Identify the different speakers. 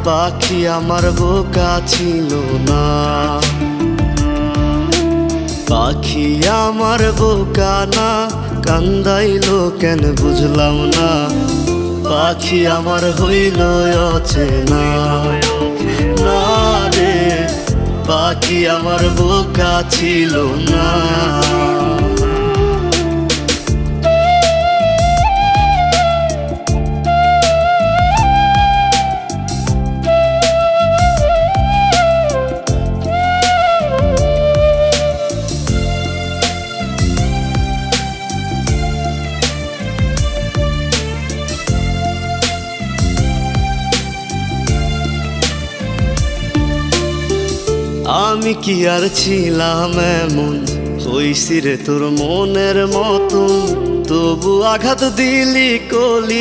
Speaker 1: পাখি আমার বোকা ছিল না, পাখি আমার বোকা না, কান্দাইলো কেন বুঝলাম না, পাখি আমার হইল অচেনা। না রে পাখি আমার বোকা ছিল না। আমি কি আর ছিলাম এমন, হইছি রে তোর মনের মতন, তবু আঘাত দিলি কলি।